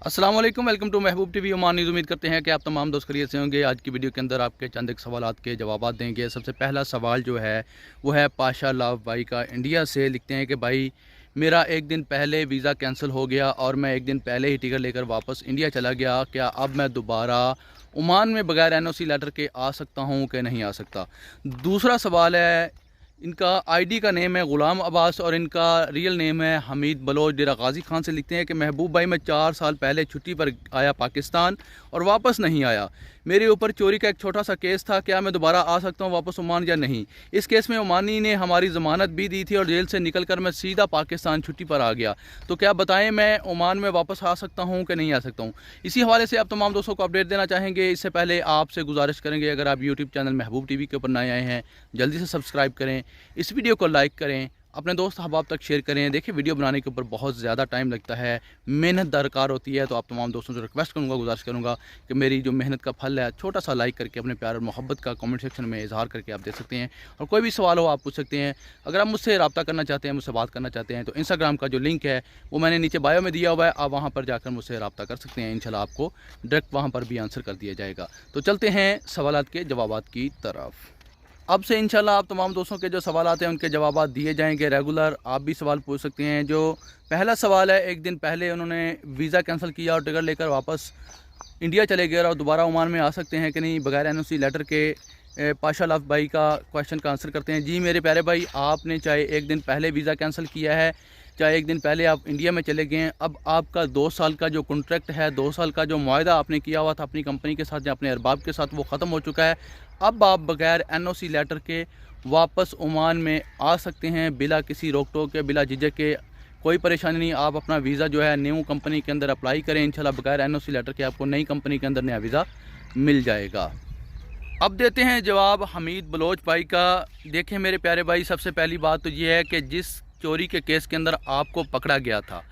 अस्सलाम वालेकुम, welcome to Mehboob TV Oman news. उम्मीद करते हैं कि आप तमाम दोस्त खैरियत से होंगे। आज की वीडियो के अंदर आपके चंद एक सवालात के जवाब देंगे। सबसे पहला सवाल जो है वो है पाशा लाव भाई का। इंडिया से लिखते हैं कि भाई मेरा एक दिन पहले वीज़ा कैंसिल हो गया और मैं एक दिन पहले ही टिकट लेकर वापस इंडिया चला गया। क्या अब मैं दोबारा ओमान में बगैर NOC लेटर के आ सकता हूँ कि नहीं आ सकता? दूसरा सवाल है, इनका आईडी का नेम है ग़ुलाम अब्बास और इनका रियल नेम है हमीद बलोच। डेरा गाजी खान से लिखते हैं कि महबूब भाई मैं 4 साल पहले छुट्टी पर आया पाकिस्तान और वापस नहीं आया। मेरे ऊपर चोरी का एक छोटा सा केस था। क्या मैं दोबारा आ सकता हूँ वापस ओमान या नहीं? इस केस में ओमानी ने हमारी ज़मानत भी दी थी और जेल से निकल कर मैं सीधा पाकिस्तान छुट्टी पर आ गया। तो क्या बताएं, मैं ओमान में वापस आ सकता हूँ कि नहीं आ सकता हूँ? इसी हवाले से आप तमाम दोस्तों को अपडेट देना चाहेंगे। इससे पहले आपसे गुजारिश करेंगे, अगर आप यूट्यूब चैनल महबूब टीवी के ऊपर नए आए हैं जल्दी से सब्सक्राइब करें, इस वीडियो को लाइक करें, अपने दोस्त अहबाब तक शेयर करें। देखिए, वीडियो बनाने के ऊपर बहुत ज़्यादा टाइम लगता है, मेहनत दरकार होती है। तो आप तमाम दोस्तों से रिक्वेस्ट करूँगा, गुजारिश करूँगा कि मेरी जो मेहनत का फल है छोटा सा लाइक करके अपने प्यार और मोहब्बत का कमेंट सेक्शन में इजहार करके आप दे सकते हैं। और कोई भी सवाल हो आप पूछ सकते हैं। अगर आप मुझसे रब्ता करना चाहते हैं, मुझसे बात करना चाहते हैं, तो इंस्टाग्राम का जो लिंक है वो मैंने नीचे बायो में दिया हुआ है, आप वहाँ पर जाकर मुझसे रब्ता कर सकते हैं। इंशाल्लाह आपको डायरेक्ट वहाँ पर भी आंसर कर दिया जाएगा। तो चलते हैं सवालात के जवाबात की तरफ। अब से इंशाल्लाह आप तमाम दोस्तों के जो सवाल आते हैं उनके जवाब दिए जाएंगे। रेगुलर आप भी सवाल पूछ सकते हैं। जो पहला सवाल है, एक दिन पहले उन्होंने वीज़ा कैंसिल किया और टिकट लेकर वापस इंडिया चले गए और दोबारा ओमान में आ सकते हैं कि नहीं बगैर NOC लेटर के? पाशा लाव भाई का क्वेश्चन का आंसर करते हैं। जी मेरे प्यारे भाई, आपने चाहे एक दिन पहले वीज़ा कैंसिल किया है, चाहे एक दिन पहले आप इंडिया में चले गए हैं, अब आपका 2 साल का जो कॉन्ट्रैक्ट है, 2 साल का जो मुआहदा आपने किया हुआ था अपनी कंपनी के साथ या अपने अरबाब के साथ, वो ख़त्म हो चुका है। अब आप बगैर NOC लेटर के वापस ओमान में आ सकते हैं बिला किसी रोक टोक के, बिला झिझक के। कोई परेशानी नहीं, आप अपना वीज़ा जो है न्यू कंपनी के अंदर अप्लाई करें। इंशाल्लाह बगैर NOC लेटर के आपको नई कंपनी के अंदर नया वीज़ा मिल जाएगा। अब देते हैं जवाब हमीद बलोच भाई का। देखें मेरे प्यारे भाई, सबसे पहली बात तो ये है कि जिस चोरी के केस के अंदर आपको पकड़ा गया था,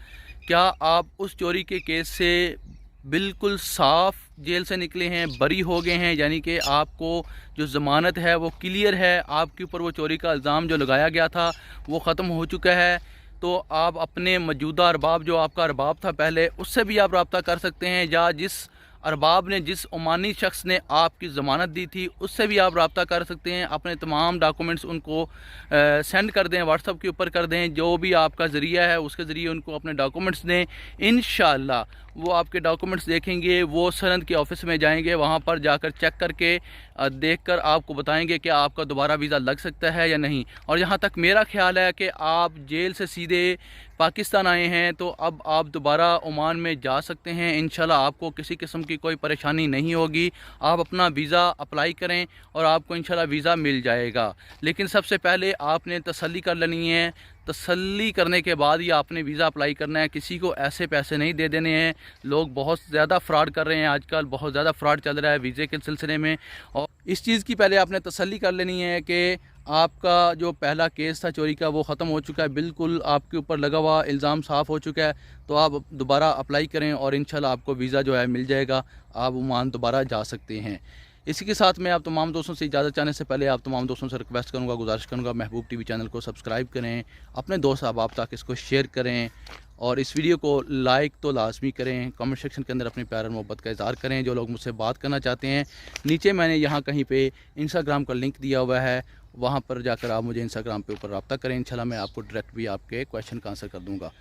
क्या आप उस चोरी के केस से बिल्कुल साफ़ जेल से निकले हैं, बरी हो गए हैं? यानी कि आपको जो ज़मानत है वो क्लियर है, आपके ऊपर वो चोरी का इल्ज़ाम जो लगाया गया था वो ख़त्म हो चुका है। तो आप अपने मौजूदा अरबाब, जो आपका अरबाब था पहले, उससे भी आप रब्ता कर सकते हैं, या जिस अरबाब ने, जिस ओमानी शख्स ने आपकी ज़मानत दी थी उससे भी आप रब्ता कर सकते हैं। अपने तमाम डॉक्यूमेंट्स उनको सेंड कर दें, व्हाट्सअप के ऊपर कर दें, जो भी आपका ज़रिया है उसके ज़रिए उनको अपने डॉक्यूमेंट्स दें। इंशाअल्लाह वो आपके डॉक्यूमेंट्स देखेंगे, वो सनद के ऑफिस में जाएंगे, वहाँ पर जाकर चेक करके देखकर आपको बताएंगे कि आपका दोबारा वीज़ा लग सकता है या नहीं। और यहाँ तक मेरा ख्याल है कि आप जेल से सीधे पाकिस्तान आए हैं, तो अब आप दोबारा ओमान में जा सकते हैं। इंशाल्लाह आपको किसी किस्म की कोई परेशानी नहीं होगी। आप अपना वीज़ा अप्लाई करें और आपको इंशाल्लाह वीज़ा मिल जाएगा। लेकिन सबसे पहले आपने तसल्ली कर लेनी है। तसल्ली करने के बाद ही आपने वीज़ा अप्लाई करना है। किसी को ऐसे पैसे नहीं दे देने हैं। लोग बहुत ज़्यादा फ्रॉड कर रहे हैं आजकल, बहुत ज़्यादा फ्रॉड चल रहा है वीज़े के सिलसिले में। और इस चीज़ की पहले आपने तसल्ली कर लेनी है कि आपका जो पहला केस था चोरी का वो ख़त्म हो चुका है, बिल्कुल आपके ऊपर लगा हुआ इल्ज़ाम साफ़ हो चुका है। तो आप दोबारा अप्लाई करें और इंशाल्लाह आपको वीज़ा जो है मिल जाएगा, आप ओमान दोबारा जा सकते हैं। इसी के साथ मैं आप तमाम दोस्तों से इजाज़त चाहने से पहले आप तमाम दोस्तों से रिक्वेस्ट करूंगा, गुजारिश करूंगा, महबूब टीवी चैनल को सब्सक्राइब करें, अपने दोस्त अहबाब तक इसको शेयर करें और इस वीडियो को लाइक तो लाजमी करें। कमेंट सेक्शन के अंदर अपने प्यार और मोहब्बत का इज़हार करें। जो लोग मुझसे बात करना चाहते हैं, नीचे मैंने यहाँ कहीं पे इंस्टाग्राम का लिंक दिया हुआ है, वहाँ पर जाकर आप मुझे इंस्टाग्राम पे ऊपर रब्ता करें। इंशाल्लाह मैं आपको डायरेक्ट भी आपके क्वेश्चन का आंसर कर दूँगा।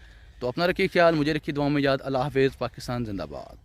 तो अपना रखिए ख्याल, मुझे रखिए दुआ में याद। अल्लाह हाफ़िज़। पाकिस्तान जिंदाबाद।